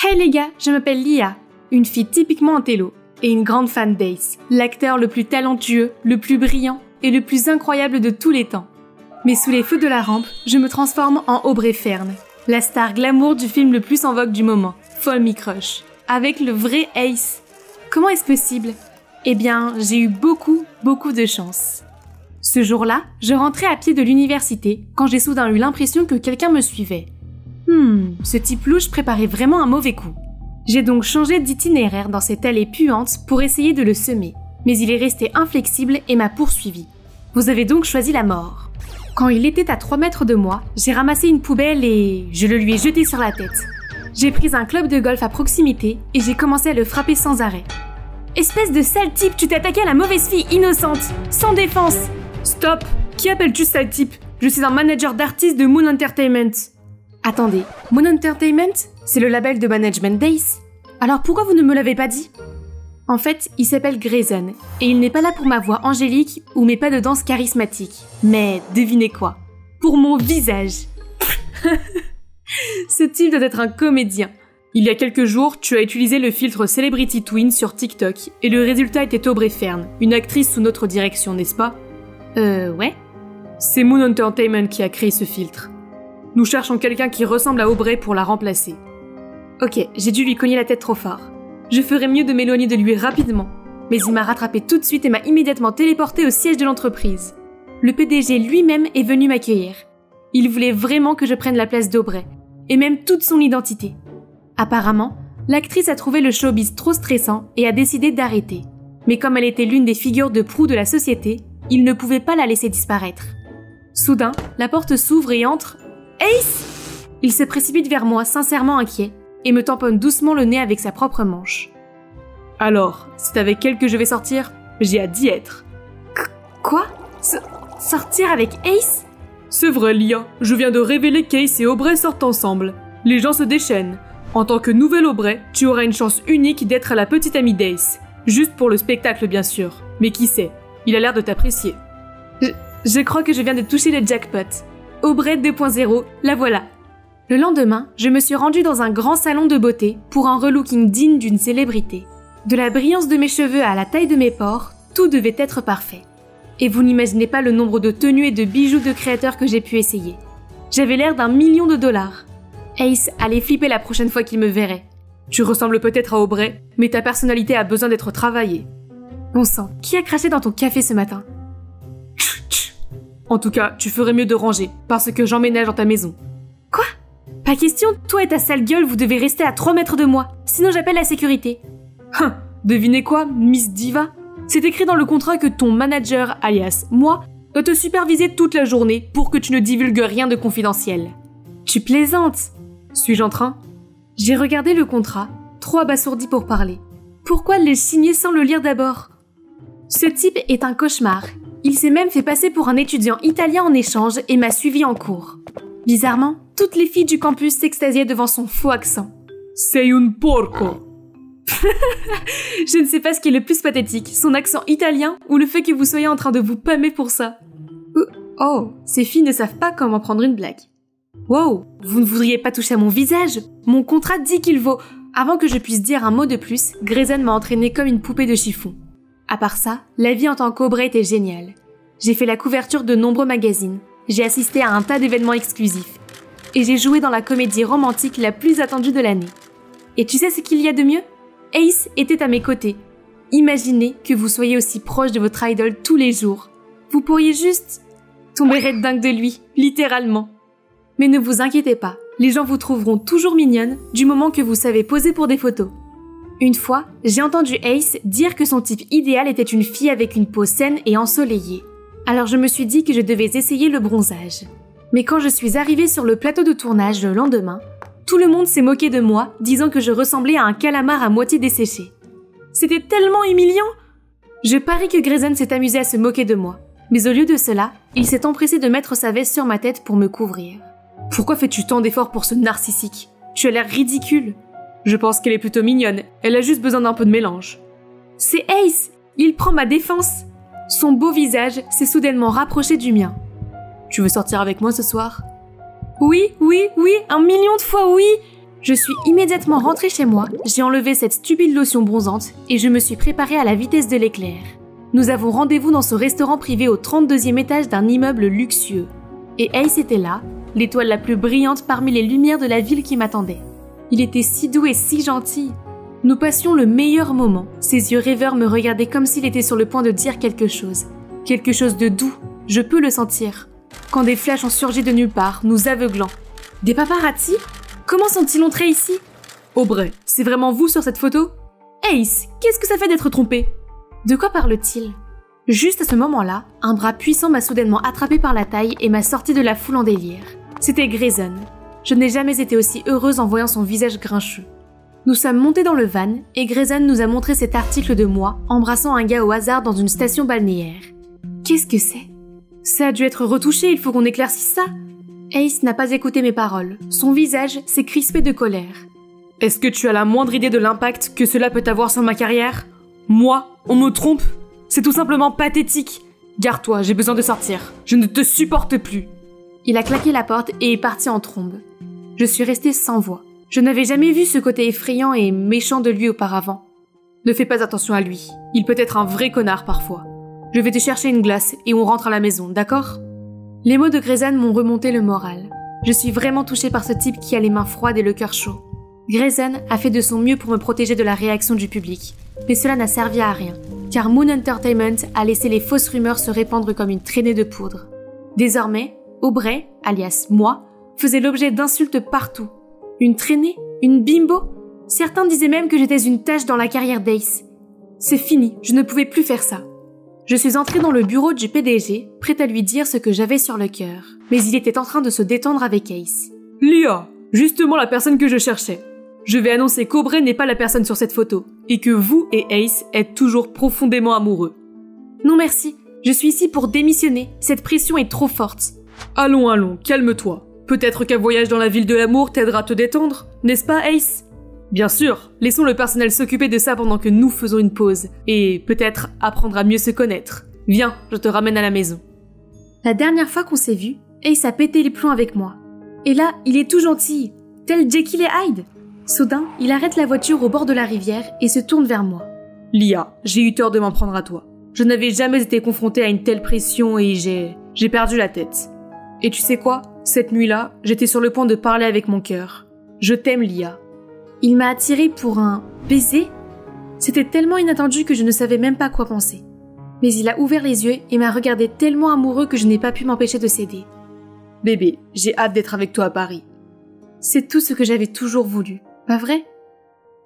Hey les gars, je m'appelle Lia, une fille typiquement intello et une grande fan d'Ace, l'acteur le plus talentueux, le plus brillant et le plus incroyable de tous les temps. Mais sous les feux de la rampe, je me transforme en Aubrey Fern, la star glamour du film le plus en vogue du moment, Follow Me Crush, avec le vrai Ace. Comment est-ce possible? Eh bien, j'ai eu beaucoup de chance. Ce jour-là, je rentrais à pied de l'université quand j'ai soudain eu l'impression que quelqu'un me suivait. Ce type louche préparait vraiment un mauvais coup. J'ai donc changé d'itinéraire dans cette allée puante pour essayer de le semer, mais il est resté inflexible et m'a poursuivi. Vous avez donc choisi la mort. Quand il était à 3 mètres de moi, j'ai ramassé une poubelle et je le lui ai jeté sur la tête. J'ai pris un club de golf à proximité et j'ai commencé à le frapper sans arrêt. Espèce de sale type, tu t'es attaqué à la mauvaise fille innocente, sans défense. Stop! Qui appelles-tu sale type? Je suis un manager d'artistes de Moon Entertainment. Attendez, Moon Entertainment? C'est le label de management d'Ace. Alors pourquoi vous ne me l'avez pas dit? En fait, il s'appelle Grayson, et il n'est pas là pour ma voix angélique ou mes pas de danse charismatiques. Mais devinez quoi? Pour mon visage. Ce type doit être un comédien. Il y a quelques jours, tu as utilisé le filtre Celebrity Twin sur TikTok, et le résultat était Aubrey Fern, une actrice sous notre direction, n'est-ce pas? Ouais. C'est Moon Entertainment qui a créé ce filtre. Nous cherchons quelqu'un qui ressemble à Aubrey pour la remplacer. Ok, j'ai dû lui cogner la tête trop fort. Je ferais mieux de m'éloigner de lui rapidement. Mais il m'a rattrapé tout de suite et m'a immédiatement téléporté au siège de l'entreprise. Le PDG lui-même est venu m'accueillir. Il voulait vraiment que je prenne la place d'Aubrey, et même toute son identité. Apparemment, l'actrice a trouvé le showbiz trop stressant et a décidé d'arrêter. Mais comme elle était l'une des figures de proue de la société, il ne pouvait pas la laisser disparaître. Soudain, la porte s'ouvre et entre... Ace! Il se précipite vers moi, sincèrement inquiet, et me tamponne doucement le nez avec sa propre manche. Alors, c'est avec elle que je vais sortir? J'ai hâte d'y être. Quoi? Sortir avec Ace? C'est vrai, Lia. Je viens de révéler qu'Ace et Aubrey sortent ensemble. Les gens se déchaînent. En tant que nouvelle Aubrey, tu auras une chance unique d'être la petite amie d'Ace. Juste pour le spectacle, bien sûr. Mais qui sait? Il a l'air de t'apprécier. Je crois que je viens de toucher le jackpot. Aubrey 2.0, la voilà. Le lendemain, je me suis rendue dans un grand salon de beauté pour un relooking digne d'une célébrité. De la brillance de mes cheveux à la taille de mes pores, tout devait être parfait. Et vous n'imaginez pas le nombre de tenues et de bijoux de créateurs que j'ai pu essayer. J'avais l'air d'1 million de dollars. Ace allait flipper la prochaine fois qu'il me verrait. Tu ressembles peut-être à Aubrey, mais ta personnalité a besoin d'être travaillée. Bon sang, qui a craché dans ton café ce matin? En tout cas, tu ferais mieux de ranger, parce que j'emménage dans ta maison. Quoi? Pas question, toi et ta sale gueule, vous devez rester à 3 mètres de moi, sinon j'appelle la sécurité. Devinez quoi, Miss Diva? C'est écrit dans le contrat que ton manager, alias moi, doit te superviser toute la journée pour que tu ne divulgues rien de confidentiel. Tu plaisantes? Suis-je en train? J'ai regardé le contrat, trop abasourdi pour parler. Pourquoi le signer sans le lire d'abord? Ce type est un cauchemar. Il s'est même fait passer pour un étudiant italien en échange et m'a suivi en cours. Bizarrement, toutes les filles du campus s'extasiaient devant son faux accent. Sei un porco. Je ne sais pas ce qui est le plus pathétique, son accent italien ou le fait que vous soyez en train de vous pâmer pour ça. Oh, ces filles ne savent pas comment prendre une blague. Wow, vous ne voudriez pas toucher à mon visage? Mon contrat dit qu'il vaut... Avant que je puisse dire un mot de plus, Grayson m'a entraînée comme une poupée de chiffon. À part ça, la vie en tant qu'Aubrey était géniale. J'ai fait la couverture de nombreux magazines, j'ai assisté à un tas d'événements exclusifs, et j'ai joué dans la comédie romantique la plus attendue de l'année. Et tu sais ce qu'il y a de mieux? Ace était à mes côtés. Imaginez que vous soyez aussi proche de votre idole tous les jours. Vous pourriez juste tomber red dingue de lui, littéralement. Mais ne vous inquiétez pas, les gens vous trouveront toujours mignonne du moment que vous savez poser pour des photos. Une fois, j'ai entendu Ace dire que son type idéal était une fille avec une peau saine et ensoleillée. Alors je me suis dit que je devais essayer le bronzage. Mais quand je suis arrivée sur le plateau de tournage le lendemain, tout le monde s'est moqué de moi, disant que je ressemblais à un calamar à moitié desséché. C'était tellement humiliant! Je parie que Grayson s'est amusé à se moquer de moi. Mais au lieu de cela, il s'est empressé de mettre sa veste sur ma tête pour me couvrir. Pourquoi fais-tu tant d'efforts pour ce narcissique? Tu as l'air ridicule. Je pense qu'elle est plutôt mignonne, elle a juste besoin d'un peu de mélange. C'est Ace! Il prend ma défense! Son beau visage s'est soudainement rapproché du mien. Tu veux sortir avec moi ce soir? Oui, 1 million de fois oui! Je suis immédiatement rentrée chez moi, j'ai enlevé cette stupide lotion bronzante et je me suis préparée à la vitesse de l'éclair. Nous avons rendez-vous dans ce restaurant privé au 32e étage d'un immeuble luxueux. Et Ace était là, l'étoile la plus brillante parmi les lumières de la ville qui m'attendait. Il était si doux et si gentil. Nous passions le meilleur moment. Ses yeux rêveurs me regardaient comme s'il était sur le point de dire quelque chose. Quelque chose de doux, je peux le sentir. Quand des flashs ont surgi de nulle part, nous aveuglant. Des paparazzi? Comment sont-ils entrés ici? Aubrey, c'est vraiment vous sur cette photo? Ace, qu'est-ce que ça fait d'être trompé? De quoi parle-t-il? Juste à ce moment-là, un bras puissant m'a soudainement attrapé par la taille et m'a sorti de la foule en délire. C'était Grayson. Je n'ai jamais été aussi heureuse en voyant son visage grincheux. Nous sommes montés dans le van et Grayson nous a montré cet article de moi embrassant un gars au hasard dans une station balnéaire. Qu'est-ce que c'est? Ça a dû être retouché, il faut qu'on éclaircisse ça. Ace n'a pas écouté mes paroles. Son visage s'est crispé de colère. Est-ce que tu as la moindre idée de l'impact que cela peut avoir sur ma carrière? Moi, on me trompe? C'est tout simplement pathétique. Garde-toi, j'ai besoin de sortir. Je ne te supporte plus. Il a claqué la porte et est parti en trombe. Je suis restée sans voix. Je n'avais jamais vu ce côté effrayant et méchant de lui auparavant. Ne fais pas attention à lui. Il peut être un vrai connard parfois. Je vais te chercher une glace et on rentre à la maison, d'accord? Les mots de Grayson m'ont remonté le moral. Je suis vraiment touchée par ce type qui a les mains froides et le cœur chaud. Grayson a fait de son mieux pour me protéger de la réaction du public. Mais cela n'a servi à rien, car Moon Entertainment a laissé les fausses rumeurs se répandre comme une traînée de poudre. Désormais, Aubrey, alias moi, faisait l'objet d'insultes partout. Une traînée? Une bimbo? Certains disaient même que j'étais une tache dans la carrière d'Ace. C'est fini, je ne pouvais plus faire ça. Je suis entrée dans le bureau du PDG, prête à lui dire ce que j'avais sur le cœur. Mais il était en train de se détendre avec Ace. Lia, justement la personne que je cherchais. Je vais annoncer qu'Aubrey n'est pas la personne sur cette photo, et que vous et Ace êtes toujours profondément amoureux. Non merci, je suis ici pour démissionner, cette pression est trop forte. Allons, calme-toi. Peut-être qu'un voyage dans la ville de l'amour t'aidera à te détendre, n'est-ce pas Ace? Bien sûr, laissons le personnel s'occuper de ça pendant que nous faisons une pause, et peut-être apprendre à mieux se connaître. Viens, je te ramène à la maison. La dernière fois qu'on s'est vus, Ace a pété les plombs avec moi. Et là, il est tout gentil, tel Jekyll et Hyde. Soudain, il arrête la voiture au bord de la rivière et se tourne vers moi. Lia, j'ai eu tort de m'en prendre à toi. Je n'avais jamais été confrontée à une telle pression et j'ai perdu la tête. Et tu sais quoi? Cette nuit-là, j'étais sur le point de parler avec mon cœur. Je t'aime, Lia. Il m'a attirée pour un baiser? C'était tellement inattendu que je ne savais même pas quoi penser. Mais il a ouvert les yeux et m'a regardé tellement amoureux que je n'ai pas pu m'empêcher de céder. Bébé, j'ai hâte d'être avec toi à Paris. C'est tout ce que j'avais toujours voulu, pas vrai?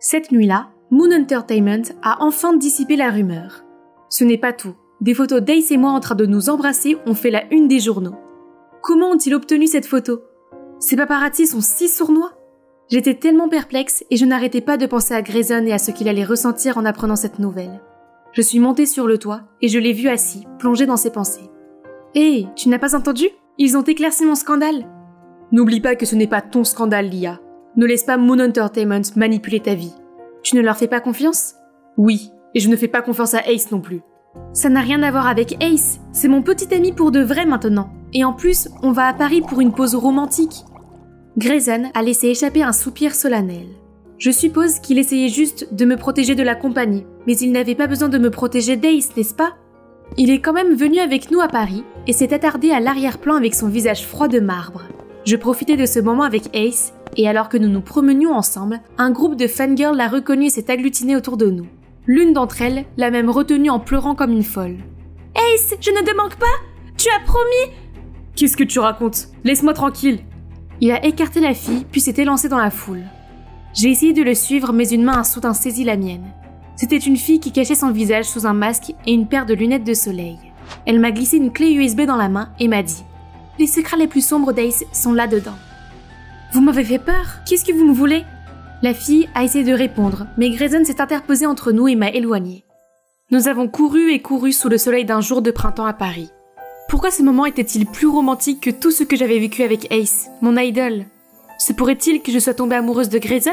Cette nuit-là, Moon Entertainment a enfin dissipé la rumeur. Ce n'est pas tout. Des photos d'Ace et moi en train de nous embrasser ont fait la une des journaux. Comment ont-ils obtenu cette photo? Ces paparazzi sont si sournois. J'étais tellement perplexe et je n'arrêtais pas de penser à Grayson et à ce qu'il allait ressentir en apprenant cette nouvelle. Je suis montée sur le toit et je l'ai vu assis, plongé dans ses pensées. Hé, tu n'as pas entendu? Ils ont éclairci mon scandale. N'oublie pas que ce n'est pas ton scandale, Lia. Ne laisse pas Moon Entertainment manipuler ta vie. Tu ne leur fais pas confiance? Oui, et je ne fais pas confiance à Ace non plus. Ça n'a rien à voir avec Ace, c'est mon petit ami pour de vrai maintenant. Et en plus, on va à Paris pour une pause romantique. Grayson a laissé échapper un soupir solennel. Je suppose qu'il essayait juste de me protéger de la compagnie, mais il n'avait pas besoin de me protéger d'Ace, n'est-ce pas? Il est quand même venu avec nous à Paris et s'est attardé à l'arrière-plan avec son visage froid de marbre. Je profitais de ce moment avec Ace, et alors que nous nous promenions ensemble, un groupe de fangirls l'a reconnu et s'est agglutiné autour de nous. L'une d'entre elles l'a même retenu en pleurant comme une folle. « Ace, je ne te manque pas? Tu as promis !»« Qu'est-ce que tu racontes? Laisse-moi tranquille !» Il a écarté la fille, puis s'est élancé dans la foule. J'ai essayé de le suivre, mais une main a soudain saisi la mienne. C'était une fille qui cachait son visage sous un masque et une paire de lunettes de soleil. Elle m'a glissé une clé USB dans la main et m'a dit « Les secrets les plus sombres d'Ace sont là-dedans. » Vous m'avez fait peur? Qu'est-ce que vous me voulez? La fille a essayé de répondre, mais Grayson s'est interposé entre nous et m'a éloigné. Nous avons couru et couru sous le soleil d'un jour de printemps à Paris. Pourquoi ce moment était-il plus romantique que tout ce que j'avais vécu avec Ace, mon idole? Se pourrait-il que je sois tombée amoureuse de Grayson?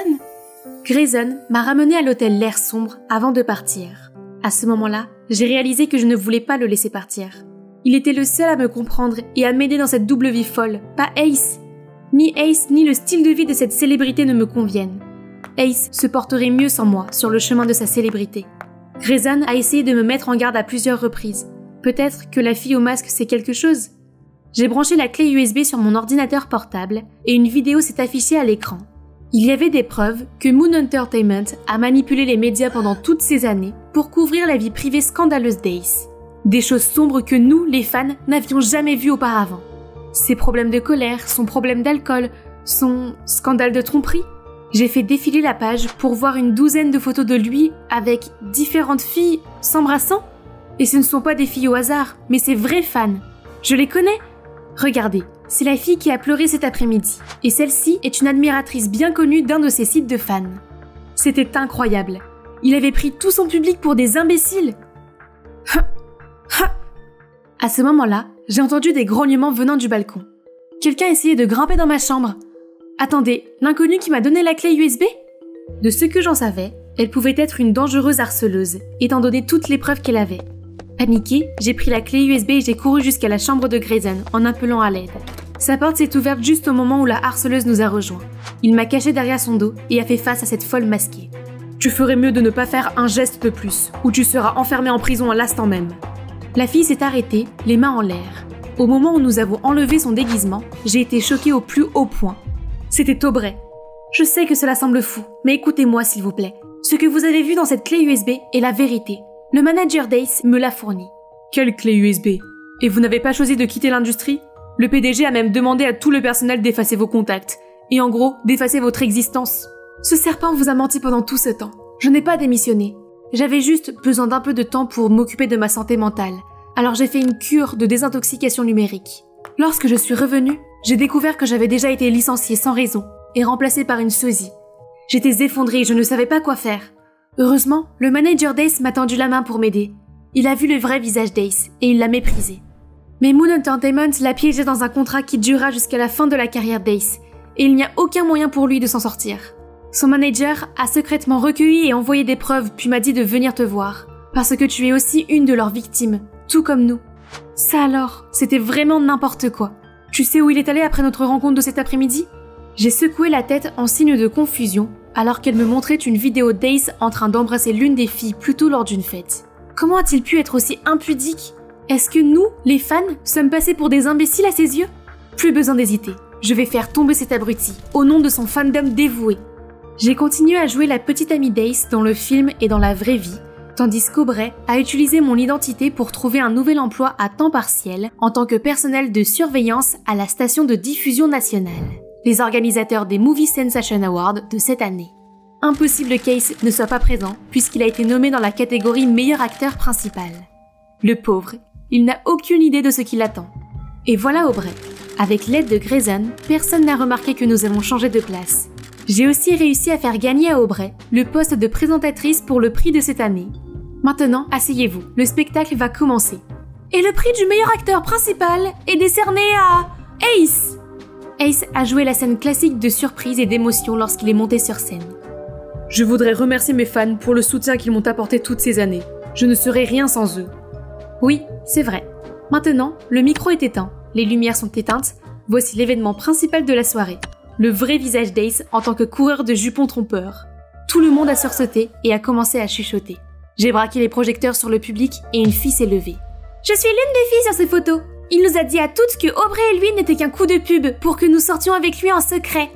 Grayson m'a ramenée à l'hôtel L'air sombre avant de partir. À ce moment-là, j'ai réalisé que je ne voulais pas le laisser partir. Il était le seul à me comprendre et à m'aider dans cette double vie folle, pas Ace. Ni Ace ni le style de vie de cette célébrité ne me conviennent. Ace se porterait mieux sans moi sur le chemin de sa célébrité. Grayson a essayé de me mettre en garde à plusieurs reprises. Peut-être que la fille au masque sait quelque chose. J'ai branché la clé USB sur mon ordinateur portable et une vidéo s'est affichée à l'écran. Il y avait des preuves que Moon Entertainment a manipulé les médias pendant toutes ces années pour couvrir la vie privée scandaleuse d'Ace. Des choses sombres que nous, les fans, n'avions jamais vues auparavant. Ses problèmes de colère, son problème d'alcool, son scandale de tromperie. J'ai fait défiler la page pour voir une douzaine de photos de lui avec différentes filles s'embrassant. Et ce ne sont pas des filles au hasard, mais ses vrais fans. Je les connais. Regardez, c'est la fille qui a pleuré cet après-midi. Et celle-ci est une admiratrice bien connue d'un de ses sites de fans. C'était incroyable. Il avait pris tout son public pour des imbéciles. À ce moment-là, j'ai entendu des grognements venant du balcon. Quelqu'un essayait de grimper dans ma chambre. Attendez, l'inconnu qui m'a donné la clé USB? De ce que j'en savais, elle pouvait être une dangereuse harceleuse, étant donné toutes les preuves qu'elle avait. Paniquée, j'ai pris la clé USB et j'ai couru jusqu'à la chambre de Grayson en appelant à l'aide. Sa porte s'est ouverte juste au moment où la harceleuse nous a rejoints. Il m'a caché derrière son dos et a fait face à cette folle masquée. Tu ferais mieux de ne pas faire un geste de plus, ou tu seras enfermé en prison à l'instant même. La fille s'est arrêtée, les mains en l'air. Au moment où nous avons enlevé son déguisement, j'ai été choquée au plus haut point. C'était Aubrey. Je sais que cela semble fou, mais écoutez-moi s'il vous plaît. Ce que vous avez vu dans cette clé USB est la vérité. Le manager d'Ace me l'a fourni. Quelle clé USB? Et vous n'avez pas choisi de quitter l'industrie? Le PDG a même demandé à tout le personnel d'effacer vos contacts. Et en gros, d'effacer votre existence. Ce serpent vous a menti pendant tout ce temps. Je n'ai pas démissionné. J'avais juste besoin d'un peu de temps pour m'occuper de ma santé mentale. Alors j'ai fait une cure de désintoxication numérique. Lorsque je suis revenue, j'ai découvert que j'avais déjà été licenciée sans raison et remplacée par une sosie. J'étais effondrée et je ne savais pas quoi faire. Heureusement, le manager d'Ace m'a tendu la main pour m'aider. Il a vu le vrai visage d'Ace et il l'a méprisé. Mais Moon Entertainment l'a piégé dans un contrat qui durera jusqu'à la fin de la carrière d'Ace et il n'y a aucun moyen pour lui de s'en sortir. Son manager a secrètement recueilli et envoyé des preuves puis m'a dit de venir te voir parce que tu es aussi une de leurs victimes, tout comme nous. Ça alors, c'était vraiment n'importe quoi. Tu sais où il est allé après notre rencontre de cet après-midi? J'ai secoué la tête en signe de confusion alors qu'elle me montrait une vidéo d'Ace en train d'embrasser l'une des filles plus tôt lors d'une fête. Comment a-t-il pu être aussi impudique? Est-ce que nous, les fans, sommes passés pour des imbéciles à ses yeux? Plus besoin d'hésiter. Je vais faire tomber cet abruti, au nom de son fandom dévoué. J'ai continué à jouer la petite amie d'Ace dans le film et dans la vraie vie, tandis qu'Aubrey a utilisé mon identité pour trouver un nouvel emploi à temps partiel en tant que personnel de surveillance à la station de diffusion nationale, les organisateurs des Movie Sensation Awards de cette année. Impossible qu'Ace ne soit pas présent puisqu'il a été nommé dans la catégorie meilleur acteur principal. Le pauvre, il n'a aucune idée de ce qui l'attend. Et voilà Aubrey. Avec l'aide de Grayson, personne n'a remarqué que nous avons changé de place. J'ai aussi réussi à faire gagner à Aubrey le poste de présentatrice pour le prix de cette année. Maintenant, asseyez-vous, le spectacle va commencer. Et le prix du meilleur acteur principal est décerné à Ace. Ace a joué la scène classique de surprise et d'émotion lorsqu'il est monté sur scène. Je voudrais remercier mes fans pour le soutien qu'ils m'ont apporté toutes ces années. Je ne serais rien sans eux. Oui, c'est vrai. Maintenant, le micro est éteint, les lumières sont éteintes, voici l'événement principal de la soirée. Le vrai visage d'Ace en tant que coureur de jupons trompeurs. Tout le monde a sursauté et a commencé à chuchoter. J'ai braqué les projecteurs sur le public et une fille s'est levée. Je suis l'une des filles sur ces photos. Il nous a dit à toutes que Aubrey et lui n'étaient qu'un coup de pub pour que nous sortions avec lui en secret.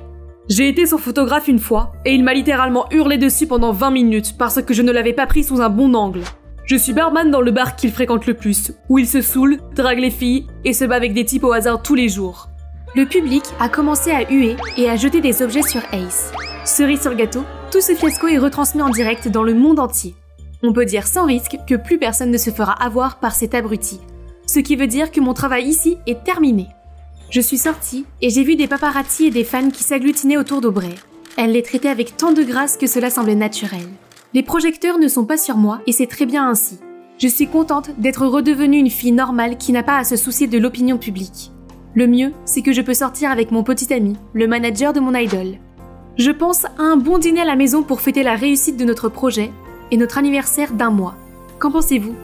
J'ai été son photographe une fois et il m'a littéralement hurlé dessus pendant 20 minutes parce que je ne l'avais pas pris sous un bon angle. Je suis barman dans le bar qu'il fréquente le plus, où il se saoule, drague les filles et se bat avec des types au hasard tous les jours. Le public a commencé à huer et à jeter des objets sur Ace. Cerise sur le gâteau, tout ce fiasco est retransmis en direct dans le monde entier. On peut dire sans risque que plus personne ne se fera avoir par cet abruti. Ce qui veut dire que mon travail ici est terminé. Je suis sortie et j'ai vu des paparazzi et des fans qui s'agglutinaient autour d'Aubrey. Elle les traitait avec tant de grâce que cela semblait naturel. Les projecteurs ne sont pas sur moi et c'est très bien ainsi. Je suis contente d'être redevenue une fille normale qui n'a pas à se soucier de l'opinion publique. Le mieux, c'est que je peux sortir avec mon petit ami, le manager de mon idole. Je pense à un bon dîner à la maison pour fêter la réussite de notre projet et notre anniversaire d'1 mois. Qu'en pensez-vous ?